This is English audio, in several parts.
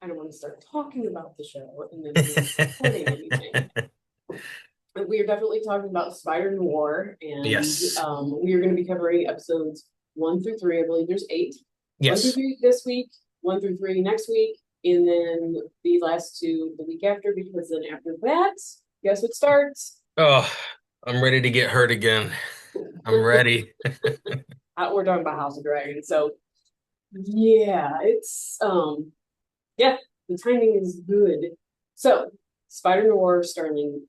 I don't want to start talking about the show and then we're not recording anything. But we are definitely talking about Spider Noir, and Yes. we are going to be covering episodes 1 through 3. I believe there's 8. 1 through Yes. 3 this week, 1 through 3 next week, and then the last two the week after, because then after that, guess what starts? Oh, I'm ready to get hurt again. I'm ready. We're talking about House of Dragons. So yeah, yeah, the timing is good. So Spider Noir starring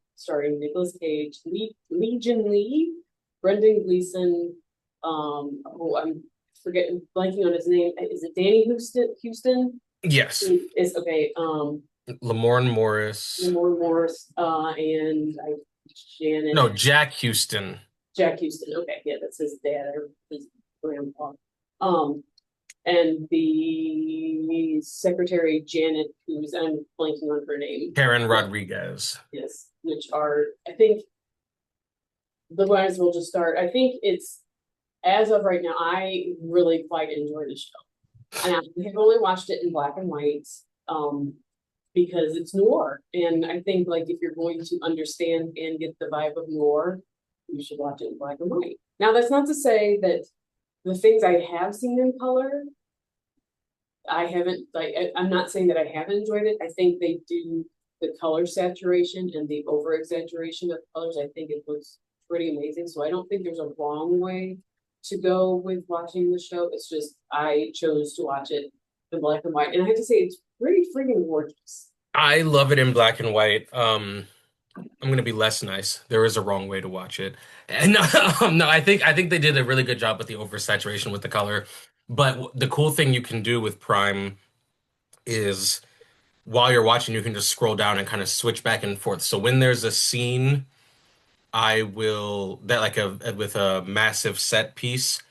Nicolas Cage, Legion Lee, Brendan Gleeson, I'm forgetting blanking on his name. Is it Danny Houston? Yes. Is okay, Lamorne Morris. Lamar Morris, and Janet No, Jack Houston. Jack Houston. Okay, yeah, that's his dad or his grandpa. Um, and the secretary Janet, who's I'm blanking on her name. Karen Yeah, Rodriguez. yes, which are I think the ones we'll just start. I think it's as of right now. I really quite enjoy the show, and I have only watched it in black and white. Um, because it's noir, and I think like if you're going to understand and get the vibe of noir, you should watch it in black and white. Now, that's not to say that the things I have seen in color I haven't like I'm not saying that I haven't enjoyed it. I think they do the color saturation and the over exaggeration of colors. I think it looks pretty amazing. So I don't think there's a wrong way to go with watching the show. It's just I chose to watch it in black and white. And I have to say it's pretty freaking gorgeous. I love it in black and white. I'm gonna be less nice. There is a wrong way to watch it. And no, no, I think they did a really good job with the oversaturation with the color. But the cool thing you can do with Prime is while you're watching, you can just scroll down and kind of switch back and forth. So when there's a scene I will that like a with a massive set piece,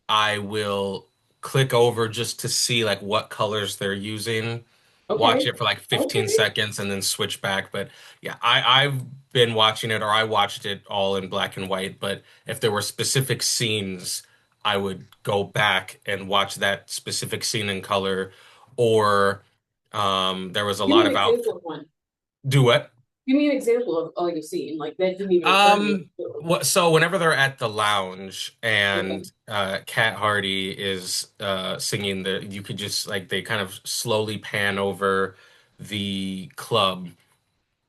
I will click over just to see like what colors they're using, watch Okay. it for like 15 Okay. seconds and then switch back. But yeah, I've been watching it or I watched it all in black and white, but if there were specific scenes, I would go back and watch that specific scene in color or there was a Give me lot an of out example of one. do what? Give me an example of all you've seen. Like that didn't even occur to me. Um, so whenever they're at the lounge Okay. and Cat Hardy is singing you could just like they kind of slowly pan over the club.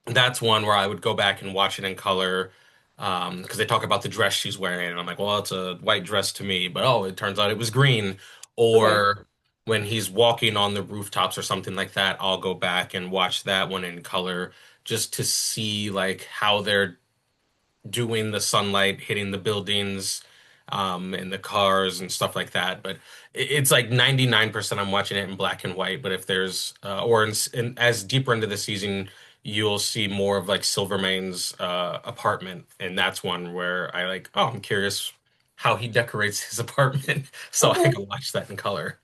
That's one where I would go back and watch it in color because they talk about the dress she's wearing and I'm like, well, it's a white dress to me, but oh, it turns out it was green. Okay. Or when he's walking on the rooftops or something like that, I'll go back and watch that one in color just to see like how they're doing the sunlight hitting the buildings and the cars and stuff like that. But it's like 99% I'm watching it in black and white. But if there's or as deeper into the season, you'll see more of like Silvermane's apartment, and that's one where I like, oh, I'm curious how he decorates his apartment, so I Okay. can watch that in color.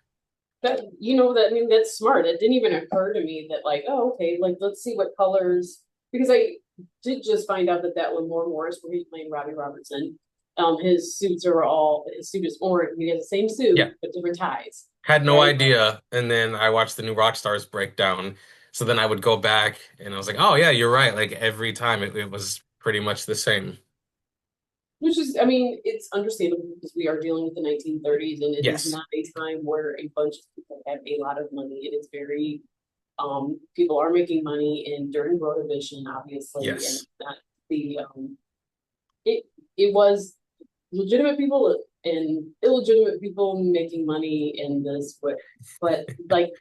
That that I mean that's smart. It didn't even occur to me that like, oh, okay, like let's see what colors because I did just find out that Lamore Morris, where he's playing Robbie Robertson, his suit is orange. He has the same suit Yeah, but different ties, had no right? idea. And then I watched the new Rockstars breakdown. So then I would go back and I was like, oh yeah, you're right. Like every time it was pretty much the same. Which is, I mean, it's understandable because we are dealing with the 1930s, and it is Yes. not a time where a bunch of people have a lot of money. It is very people are making money and during prohibition obviously, and Yes. not the it it was legitimate people and illegitimate people making money in this, but like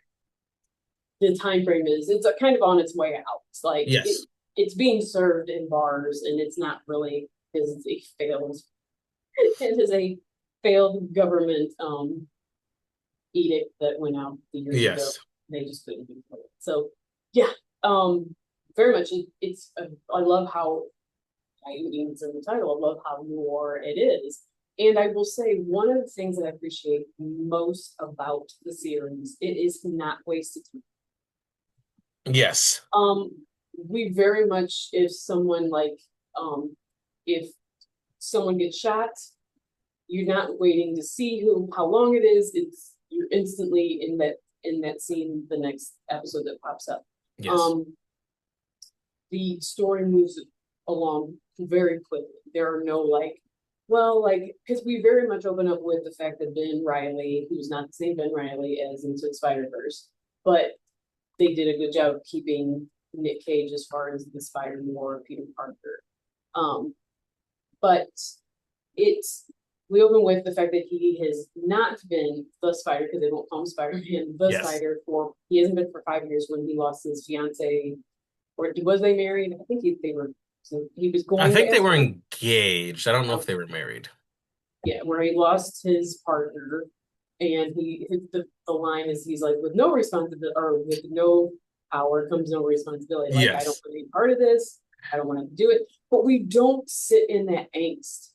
the time frame is it's a kind of on its way out. It's like Yes. it's being served in bars, and it's not really because it's a failed it is a failed government edict that went out years ago. Yes. They just couldn't do it. So yeah, very much. I love how I mean it's in the title. I love how noir it is. And I will say one of the things that I appreciate most about the series, it is not wasted time. Yes. Um, we very much, um, if someone gets shot, you're not waiting to see how long it is. You're instantly in that in that scene, the next episode that pops up. Yes. Um, the story moves along very quickly. There are no like, well, like because we very much open up with the fact that Ben Riley, who's not the same Ben Riley as into Spider-Verse, but they did a good job of keeping Nick Cage as far as the Spider Noir Peter Parker. Um, but it's we open with the fact that he has not been the Spider because they won't call him Spider-Man, the Yes. Spider for he hasn't been for 5 years when he lost his fiance or was they married? I think they were. So he was I going to think they ask were her. engaged. I don't know if they were married. Yeah, where he lost his partner, and the line is he's like with no responsibility or with no power comes no responsibility. Like I don't Yes. want to be part of this. I don't want to do it. But we don't sit in that angst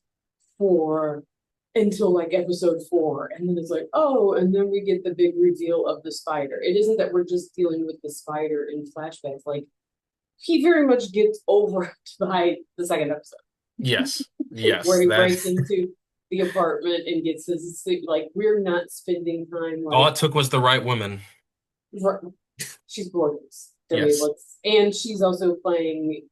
for until like episode 4, and then it's like oh, and then we get the big reveal of the spider. It isn't that we're just dealing with the spider in flashbacks. Like he very much gets over by the second episode Yes. where Yes. he That breaks into the apartment and gets his sleep. Like we're not spending time all like it took was the right woman. she's gorgeous. I mean, Yes. and she's also playing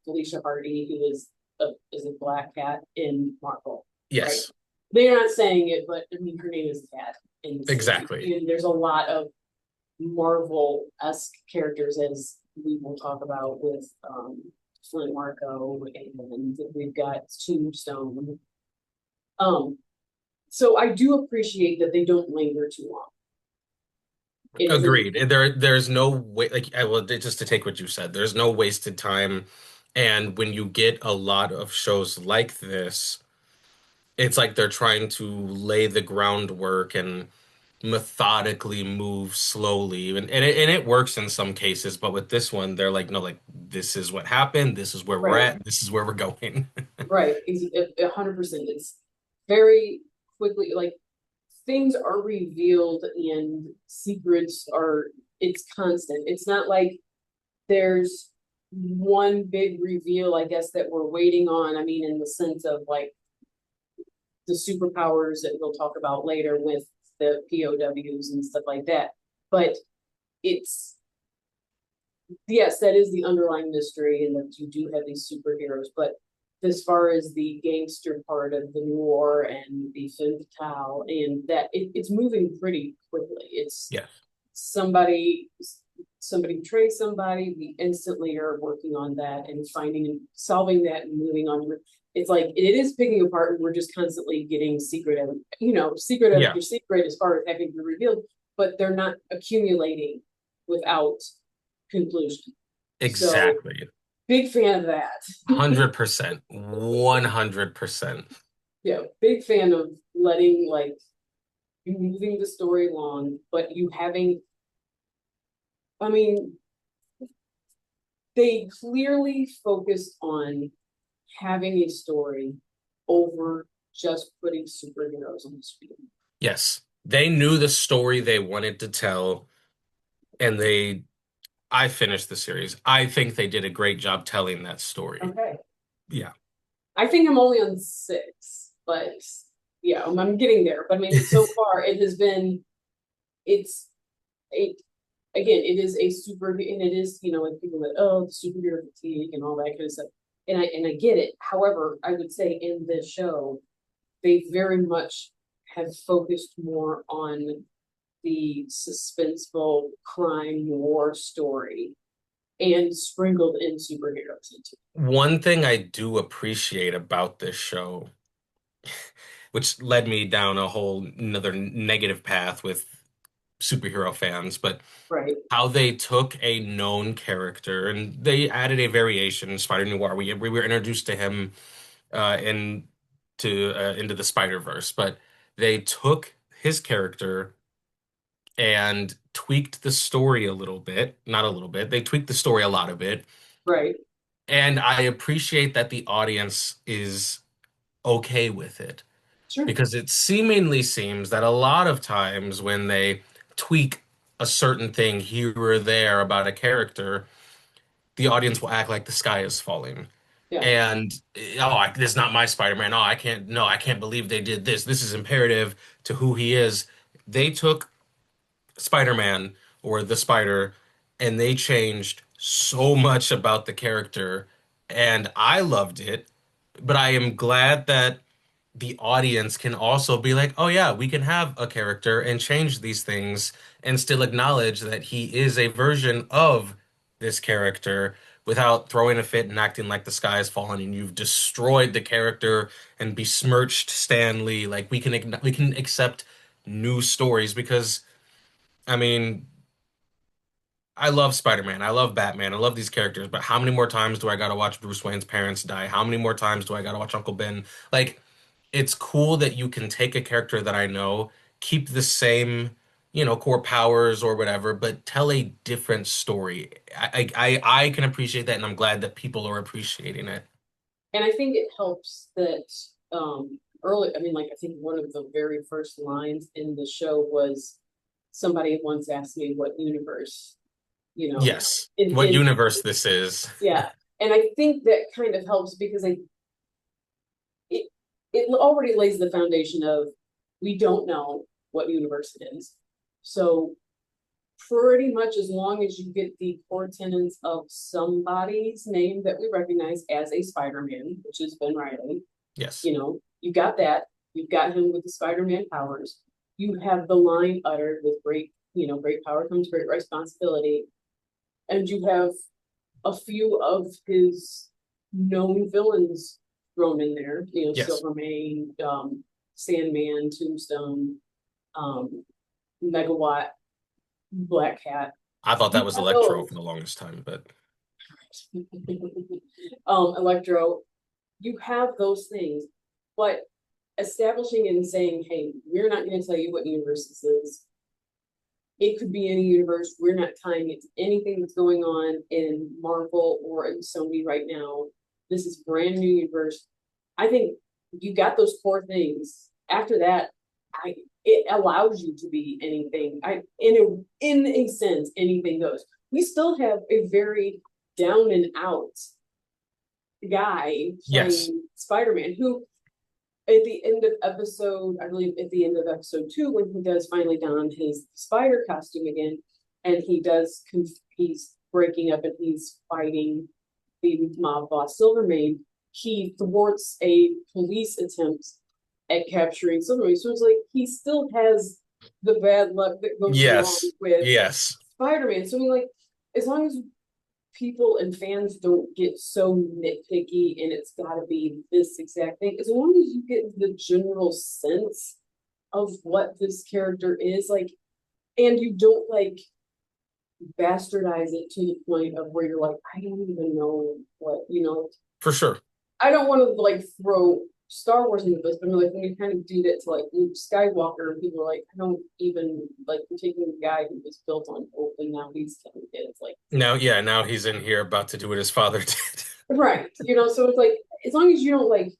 Felicia Hardy, who is a black cat in Marvel, right? Yes. They're not saying it, but I mean her name is Cat in the series, Exactly. and there's a lot of Marvel-esque characters as we will talk about with Flint Marco, and we've got Tombstone. Um, so I do appreciate that they don't linger too long. It isn't. Agreed. There's no way, like, well, just to take what you said, there's no wasted time. And when you get a lot of shows like this, it's like they're trying to lay the groundwork and methodically move slowly. And it works in some cases, but with this one, they're like, no, like, this is what happened. This is where we're Right, at. This is where we're going. right, 100%. It's very quickly like things are revealed and secrets are. It's constant. It's not like there's one big reveal, I guess, that we're waiting on. I mean, in the sense of like the superpowers that we'll talk about later with the POWs and stuff like that. But it's yes, that is the underlying mystery, and that you do have these superheroes. But as far as the gangster part of the noir and the femme fatale, and that it's moving pretty quickly. It's Yeah. somebody somebody betrays somebody, we instantly are working on that and finding and solving that and moving on. It's like it is picking apart, and we're just constantly getting secret and secret Yeah, after secret as far as having to be revealed, but they're not accumulating without conclusion. So exactly. big fan of that. 100%. 100%. Yeah, big fan of letting like you moving the story along, but you having I mean, they clearly focused on having a story over just putting superheroes on the screen. Yes. They knew the story they wanted to tell, and I finished the series. I think they did a great job telling that story. Okay. Yeah. I think I'm only on 6, but yeah, I'm getting there. But I mean, so far it has been, it's a, again, it is a super, and it is, like people that, oh, the superhero fatigue and all that kind of stuff. And I get it. However, I would say in this show, they very much have focused more on the suspenseful crime war story and sprinkled in superheroes into One thing I do appreciate about this show, which led me down a whole another negative path with superhero fans, but it. Right, how they took a known character and they added a variation, Spider Noir. We were introduced to him into the Spider-Verse, but they took his character and tweaked the story a little bit, not a little bit. They tweaked the story a lot of it, right, and I appreciate that the audience is okay with it sure, because it seemingly seems that a lot of times when they tweak a certain thing here or there about a character, the audience will act like the sky is falling. yeah, And this is not my Spider-Man. Oh, I can't, no, I can't believe they did this. This is imperative to who he is. They took Spider-Man or the Spider, and they changed so much about the character, and I loved it. But I am glad that the audience can also be like, oh yeah, we can have a character and change these things and still acknowledge that he is a version of this character without throwing a fit and acting like the sky is falling and you've destroyed the character and besmirched Stan Lee. Like we can accept new stories because I mean, I love Spider-Man. I love Batman. I love these characters, but how many more times do I gotta watch Bruce Wayne's parents die? How many more times do I gotta watch Uncle Ben? Like, it's cool that you can take a character that I know, keep the same, core powers or whatever, but tell a different story. I can appreciate that, and I'm glad that people are appreciating it. And I think it helps that early, I mean, like I think one of the very first lines in the show was somebody once asked me what universe, you know, Yes. What in universe this is. yeah. And I think that kind of helps because it it already lays the foundation of we don't know what universe it is. So pretty much as long as you get the core tenets of somebody's name that we recognize as a Spider-Man, which is Ben Riley, Yes. you got that. You've got him with the Spider-Man powers. You have the line uttered with great power comes great responsibility. And you have a few of his known villains thrown in there, Yes. Silvermane, Sandman, Tombstone, Megawatt, Black Cat. I thought You that was have Electro those. for the longest time, but Electro, you have those things, but establishing and saying, hey, we're not going to tell you what universe this is. It could be any universe. We're not tying it to anything that's going on in Marvel or in Sony right now. This is brand new universe. I think you got those core things. After that, it allows you to be anything. In a sense, anything goes. We still have a very down and out guy yes. playing Spider-Man who at the end of episode, I believe at the end of episode 2, when he does finally don his spider costume again, and he's breaking up and he's fighting the mob boss Silvermane, he thwarts a police attempt at capturing Silvermane. So it's like he still has the bad luck that goes along Yes. with Yes. Spider-Man. So I mean, like, as long as people and fans don't get so nitpicky and it's got to be this exact thing. As long as you get the general sense of what this character is like, and you don't like bastardize it to the point of where you're like, I don't even know what. For sure. I don't want to like throw Star Wars into this, but I'm like when you kind of do that to like Luke Skywalker, and people are like, I don't even like particularly the guy who was built on hope, and now he's killing kids. Like, Now, yeah, now he's in here about to do what his father did. right, so it's like as long as you don't like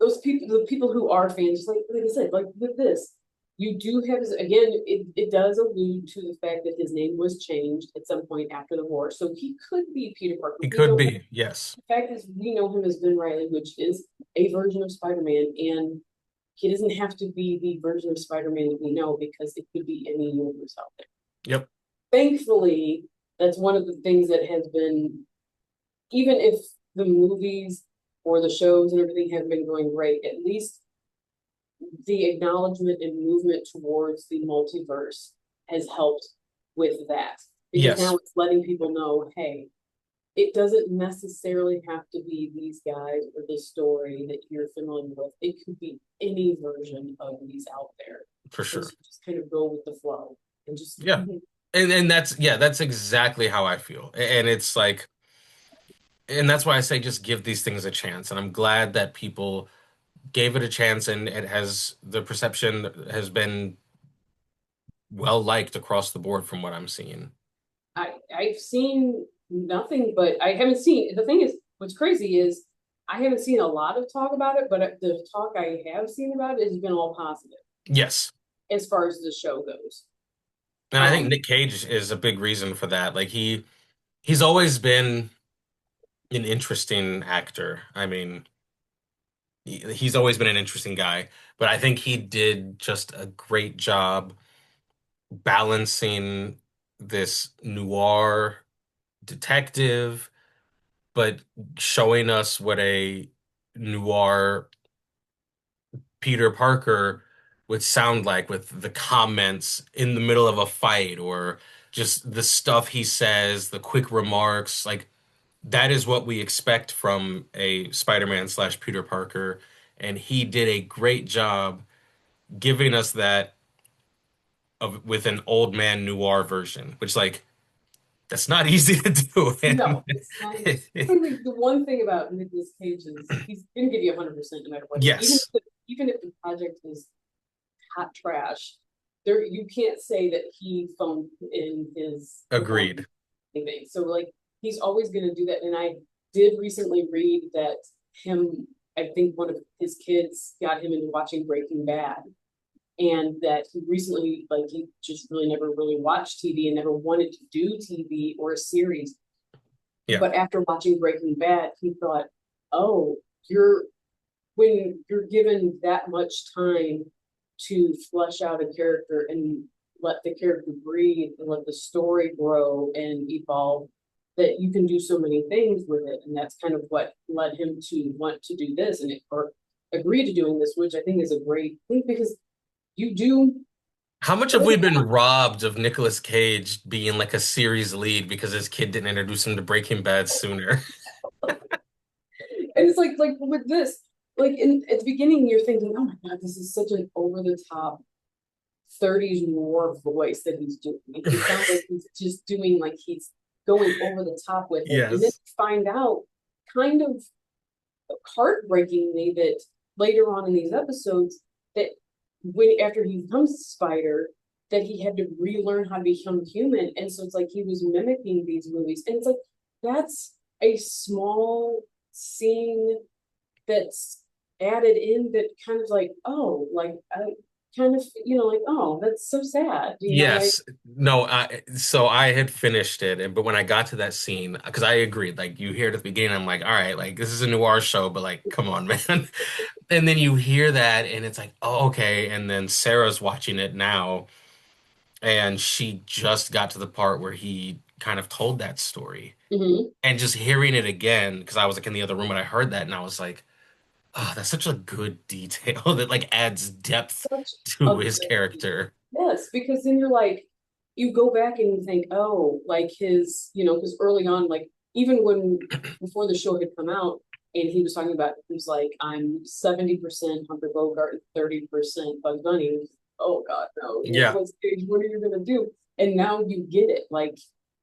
those people, the people who are fans, like I said, like with this, you do have again, it does allude to the fact that his name was changed at some point after the war, so he could be Peter Parker. He We could don't. be, yes. The fact is, we know him as Ben Riley, which is a version of Spider-Man, and he doesn't have to be the version of Spider-Man that we know because it could be any universe out there. Yep, Thankfully, that's one of the things that has been, even if the movies or the shows and everything have been going great, at least the acknowledgement and movement towards the multiverse has helped with that because now yes, it's letting people know, hey, it doesn't necessarily have to be these guys or this story that you're familiar with. It could be any version of these out there. for And sure. so just kind of go with the flow and just Yeah. And that's yeah, that's exactly how I feel. And it's like and that's why I say just give these things a chance. And I'm glad that people gave it a chance and it has the perception has been well liked across the board from what I'm seeing. I've seen nothing, but I haven't seen. The thing is, what's crazy is I haven't seen a lot of talk about it, but the talk I have seen about it has been all positive Yes. as far as the show goes. And I think Um, Nick Cage is a big reason for that. Like he's always been an interesting actor. I mean, he's always been an interesting guy, but I think he did just a great job balancing this noir detective, but showing us what a noir Peter Parker would sound like with the comments in the middle of a fight or just the stuff he says, the quick remarks. Like that is what we expect from a Spider-Man slash Peter Parker. And he did a great job giving us that of with an old man noir version, which like that's not easy to do. And No, it's not. But like, the one thing about Nicolas Cage is he's gonna give you 100% no matter what. yes, Even if the project is hot trash, there you can't say that he phoned in his agreed. anything. So like he's always gonna do that. And I did recently read that him, I think one of his kids got him into watching Breaking Bad. And that he recently, like, he just really never really watched TV and never wanted to do TV or a series. Yeah. But after watching Breaking Bad, he thought, oh, you're when you're given that much time to flesh out a character and let the character breathe and let the story grow and evolve, that you can do so many things with it. And that's kind of what led him to want to do this or agree to doing this, which I think is a great thing because you do. How much have we been robbed of Nicolas Cage being like a series lead because his kid didn't introduce him to Breaking Bad sooner? And it's like with this, like at the beginning, you're thinking, oh my God, this is such an over the top 30s war voice that he's doing. It sounds like he's just doing like he's going over the top with it. And then Yes. you find out kind of heartbreakingly that later on in these episodes that when after he becomes Spider, that he had to relearn how to become human. And so it's like he was mimicking these movies. And it's like that's a small scene that's added in that kind of like, oh, like I kind of, like, oh, that's so sad, like, Yes. No, so I had finished it, but when I got to that scene, because I agreed, like you hear it at the beginning, I'm like, all right, like this is a noir show, but like, come on, man. And then you hear that and it's like, oh, okay. And then Sarah's watching it now, and she just got to the part where he kind of told that story. mhm, And just hearing it again, because I was like in the other room and I heard that and I was like, oh, that's such a good detail that like adds depth such to a his good, character. yes, because then you're like, you go back and you think, oh, like his, because early on, like even when before the show had come out, and he was talking about, he was like, I'm 70% Humphrey Bogart and 30% Bugs Bunny. Oh God, no, Yeah. Nicholas Cage, what are you gonna do? And now you get it, like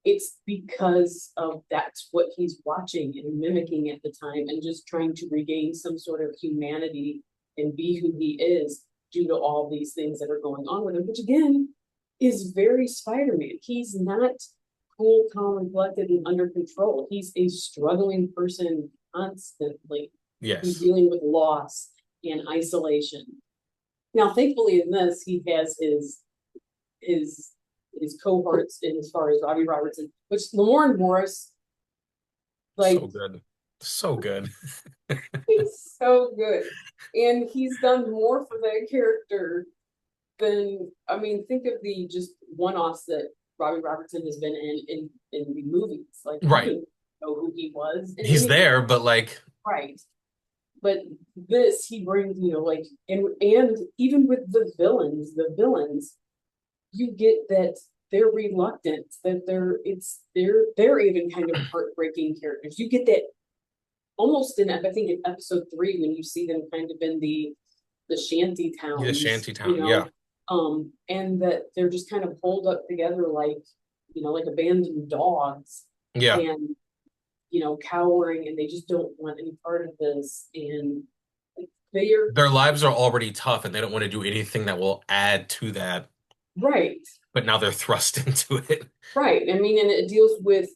it's because of that's what he's watching and mimicking at the time, and just trying to regain some sort of humanity and be who he is due to all these things that are going on with him, which again is very Spider-Man. He's not cool, calm, and collected and under control. He's a struggling person constantly who's Yes. dealing with loss and isolation. Now, thankfully, in this, he has his his cohorts in as far as Robbie Robertson, which Lamorne Morris, like So good. So good. he's so good, and he's done more for that character than I mean. Think of the just one-offs that Robbie Robertson has been in the movies. Like you Right. didn't know who he was in He's anything, there, but like, right? But this he brings, like and even with the villains, you get that they're reluctant, that they're even kind of heartbreaking characters. You get that almost in I think in episode 3 when you see them kind of in the shanty the towns, shanty town. Yeah. and that they're just kind of pulled up together like like abandoned dogs, Yeah. and cowering, and they just don't want any part of this, and like, they're Their lives are already tough and they don't want to do anything that will add to that, right. but now they're thrust into it. Right. I mean, and it deals with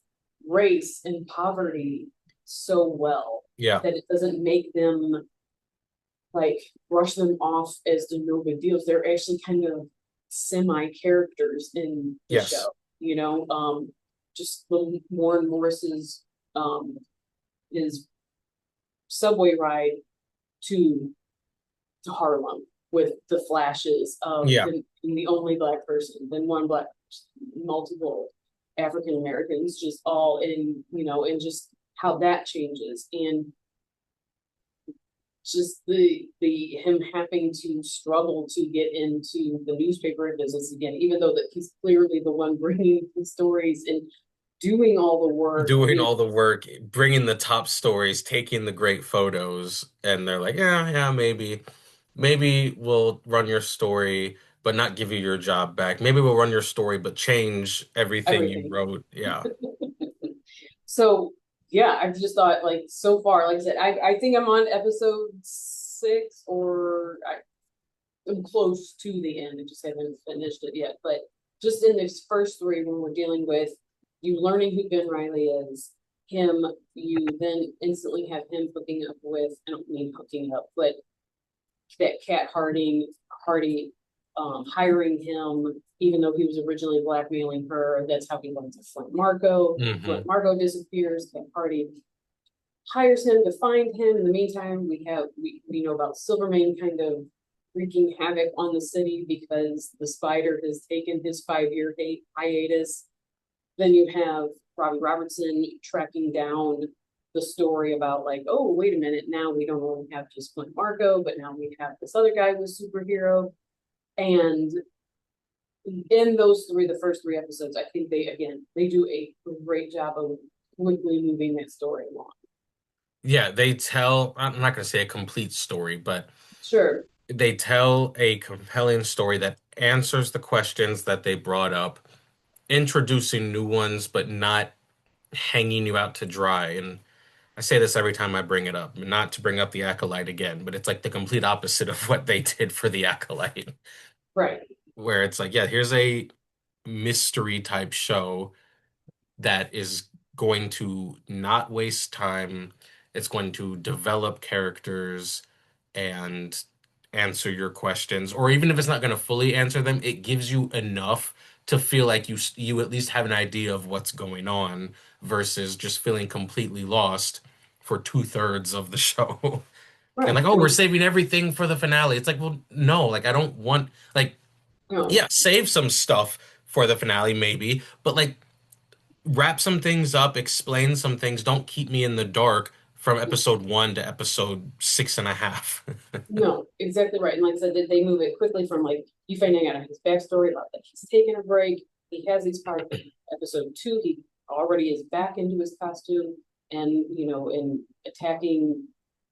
race and poverty so well Yeah. that it doesn't make them like brush them off as the no big deals. They're actually kind of semi characters in the Yes. show. You know, just Warren Morris's um his subway ride to to Harlem with the flashes of Yeah. him being the only black person, then one black person, multiple African Americans, just all in, and just how that changes. And just the him having to struggle to get into the newspaper business again, even though that he's clearly the one bringing the stories and doing all the work. Doing all the work, bringing the top stories, taking the great photos, and they're like, yeah, yeah, maybe we'll run your story, but not give you your job back. Maybe we'll run your story, but change everything you Everything. wrote. Yeah. So yeah, I've just thought like so far, like I said, I think I'm on episode 6 or I'm close to the end. I just haven't finished it yet. But just in these first 3, when we're dealing with you learning who Ben Riley is, him, you then instantly have him hooking up with, I don't mean hooking up, but that Cat Hardy hiring him, even though he was originally blackmailing her. That's how he learns of Flint Marco. Flint Hmm. Marco disappears. Cat Hardy hires him to find him. In the meantime, we know about Silvermane kind of wreaking havoc on the city because the Spider has taken his 5-year hiatus. Then you have Robbie Robertson tracking down the story about like, oh, wait a minute, now we don't only have just Flint Marco, but now we have this other guy who's superhero. And in the first 3 episodes, I think they do a great job of quickly moving that story along. Yeah, they tell, I'm not going to say a complete story, but Sure. they tell a compelling story that answers the questions that they brought up, introducing new ones, but not hanging you out to dry. And I say this every time I bring it up, not to bring up the Acolyte again, but it's like the complete opposite of what they did for the Acolyte, Right. where it's like, yeah, here's a mystery type show that is going to not waste time. It's going to develop characters and answer your questions, or even if it's not going to fully answer them, it gives you enough to feel like you at least have an idea of what's going on versus just feeling completely lost for 2/3 of the show. And Right. like, oh, we're saving everything for the finale. It's like, well, no, like I don't want like, No, yeah, save some stuff for the finale maybe, but like wrap some things up, explain some things. Don't keep me in the dark from episode 1 to episode 6.5. no, exactly right. And like I said, they move it quickly from like you finding out his backstory about that he's taking a break. He has these parts. Episode 2, he already is back into his costume and and attacking.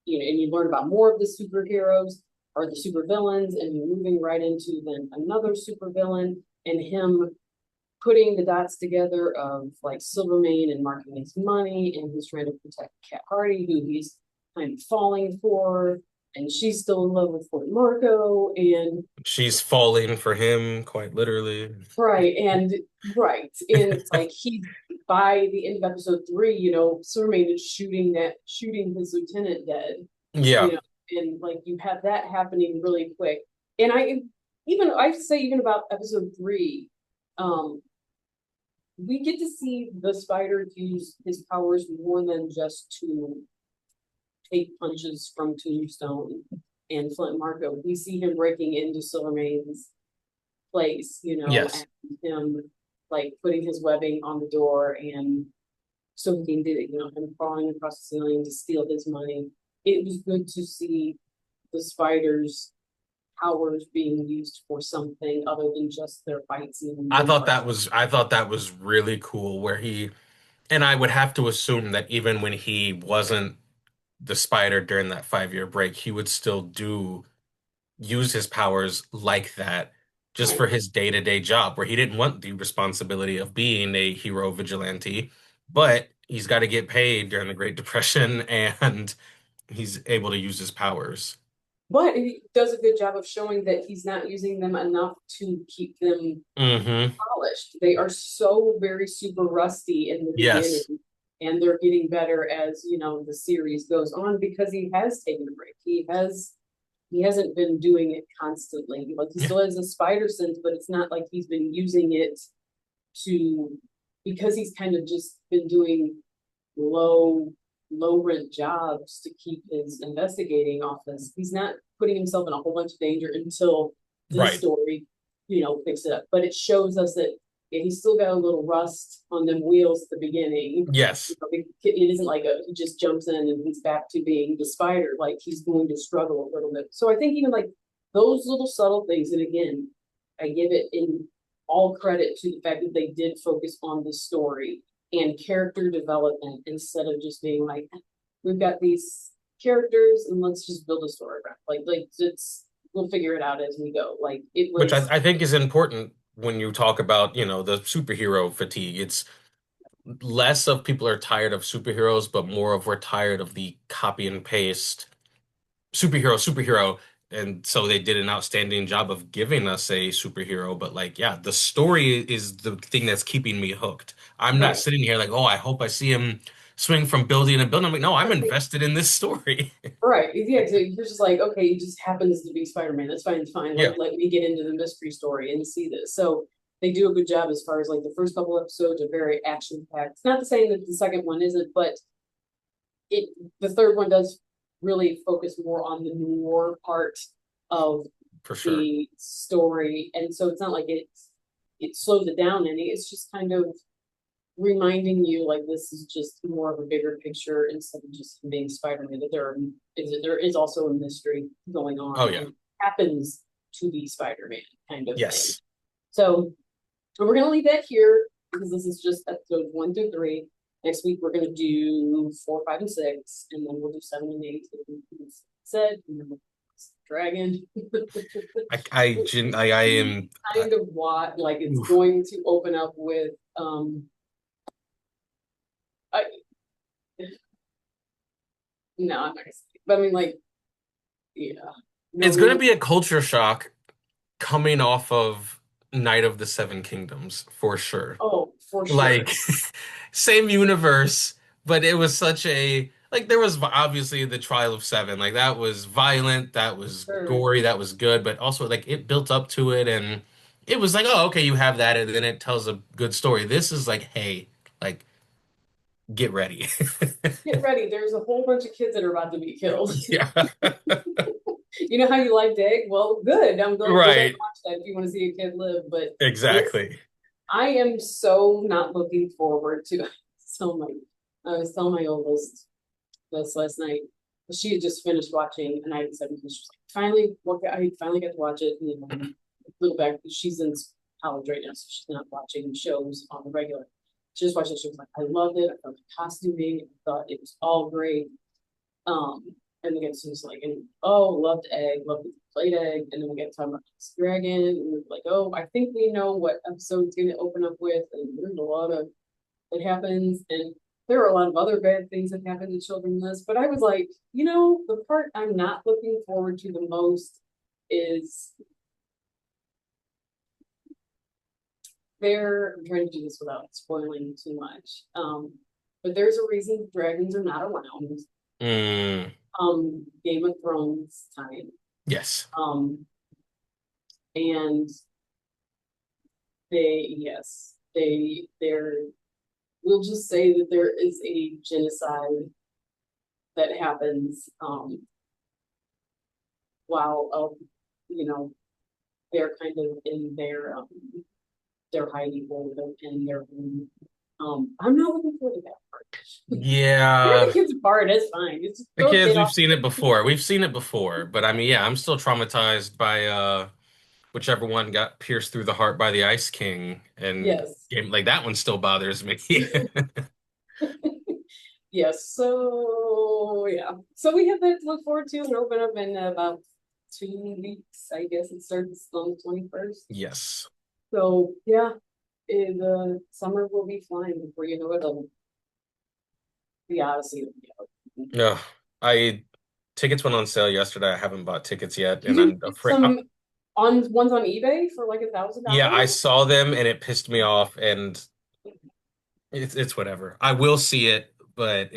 And you learn about more of the superheroes or the supervillains, and you're moving right into then another supervillain and him putting the dots together of like Silvermane and marking his money, and he's trying to protect Cat Hardy, who he's kind of falling for, and she's still in love with Fort Marco, and She's falling for him, quite literally. right, and it's like he by the end of episode 3, Silvermane is shooting his lieutenant dead, you Yeah, know, and like you have that happening really quick, and I say even about episode 3, um, we get to see the Spider use his powers more than just to take punches from Tombstone and Flint Marco. We see him breaking into Silvermane's place, yes. and him like putting his webbing on the door, and so he did it, him crawling across the ceiling to steal his money. It was good to see the Spider's powers being used for something other than just their fight scene I and thought parts. that was I thought that was really cool where he and I would have to assume that even when he wasn't the Spider during that 5-year break, he would still do use his powers like that just Right. for his day-to-day job, where he didn't want the responsibility of being a hero vigilante, but he's got to get paid during the Great Depression and he's able to use his powers. But he does a good job of showing that he's not using them enough to keep them Hmm. polished. They are so very super rusty in the Yes. beginning, and they're getting better as the series goes on because he has taken a break. He hasn't been doing it constantly. Like he still has a spider sense, but it's not like he's been using it to because he's kind of just been doing low low rent jobs to keep his investigating office. He's not putting himself in a whole bunch of danger until this Right. story. fix it up. But it shows us that he's still got a little rust on them wheels at the beginning. Yes. It isn't like he just jumps in and he's back to being the spider. Like he's going to struggle a little bit. So I think even like those little subtle things, and again, I give it in all credit to the fact that they did focus on the story and character development instead of just being like, we've got these characters and let's just build a story around. Like it's we'll figure it out as we go. Like it Which was I think is important when you talk about, the superhero fatigue. It's less of people are tired of superheroes, but more of we're tired of the copy and paste superhero. And so they did an outstanding job of giving us a superhero. But like, yeah, the story is the thing that's keeping me hooked. I'm not right. sitting here like, oh, I hope I see him swing from building to building. I'm like, no, I'm invested in this story. Right. Yeah. So you're just like, okay, he just happens to be Spider-Man. That's fine. It's fine. Yeah, Let me get into the mystery story and see this. So they do a good job as far as like the first couple episodes are very action packed. It's not to say that the second one isn't, but it the third one does really focus more on the noir part of for sure. the story. And so it's not like it slows it down any. It's just kind of reminding you like this is just more of a bigger picture instead of just being Spider-Man. There is also a mystery going Oh on yeah. and happens to be Spider-Man kind of thing. Yes. So we're gonna leave that here because this is just episodes 1 through 3. Next week we're gonna do 4, 5, and 6, and then we'll do 7 and 8. Said and then we'll Dragon. I am. Kind of what like it's Oof. going to open up with I no, I'm not gonna say. But I mean, like, yeah, no, It's going to we be a culture shock coming off of Night of the Seven Kingdoms for sure. oh, for Like, sure, same universe, but it was such a like there was obviously the Trial of Seven. Like that was violent, that was sure. gory, that was good, but also like it built up to it and it was like, oh, okay, you have that, and then it tells a good story. This is like, hey, like get ready. Get ready. There's a whole bunch of kids that are about to be killed. Yeah. You know how you like Dag? Well, good. I'm going to go back and Right. watch that if you want to see a kid live. But this, Exactly. I am so not looking forward to. So my, I was telling my oldest this last night. She had just finished watching A Night at Seven. She was like, finally, I finally got to watch it. Little back, she's in college right now, so she's not watching shows on the regular. She just watched it. She was like, I loved it. I thought the costuming, I thought it was all great. And again, so it's like, and oh, loved Egg, loved the played Egg, and then we get to talk about this dragon, and we're like, oh, I think we know what episode's going to open up with, and there's a lot of that happens, and there are a lot of other bad things that happen to children in this. But I was like, the part I'm not looking forward to the most is I'm trying to do this without spoiling too much. But there's a reason dragons are not around. Mm, Game of Thrones time. yes. And yes, they're we'll just say that there is a genocide that happens while you know they're kind of in their hiding hole in their room. I'm not looking forward to that part. Tear the Yeah. kids apart, it's fine. It's just The throw a kids, kid we've off. seen it before. We've seen it before. But I mean, yeah, I'm still traumatized by whichever one got pierced through the heart by the Ice King. And Yes. game like that one still bothers me. Yes. So yeah. So we have that to look forward to and open up in about 2 weeks. I guess it starts on the 21st. Yes. So yeah, the summer will be flying before you know it. The Odyssey will be out. No. I tickets went on sale yesterday. I haven't bought tickets yet, You and can I'm get afraid. some on ones on eBay for like a thousand Yeah, I dollars. saw them and it pissed me off, and it's whatever. I will see it, but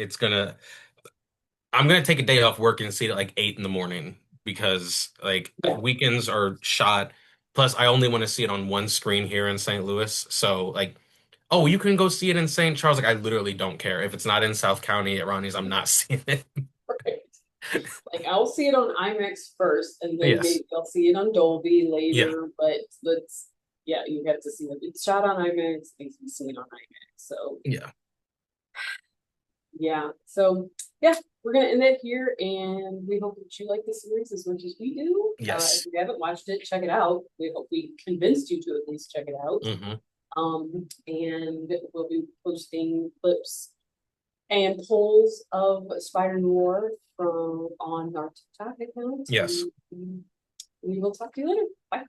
I'm gonna take a day off work and see it at like 8 in the morning because like Yeah. weekends are shot. Plus, I only want to see it on one screen here in St. Louis. So like, oh, you can go see it in St. Charles. Like, I literally don't care if it's not in South County at Ronnie's. I'm not seeing it. Right. Like I'll see it on IMAX first, and then Yes. maybe I'll see it on Dolby Yeah. later. But let's, yeah, you get to see it. It's shot on IMAX. It needs to be seen on IMAX. So Yeah. yeah, so yeah, we're gonna end it here, and we hope that you like the series as much as we do. If Yes. you haven't watched it, check it out. We hope we convinced you to at least check it out. Hmm. And we'll be posting clips and polls of Spider Noir from on our TikTok account. Yes. And we will talk to you later. Bye.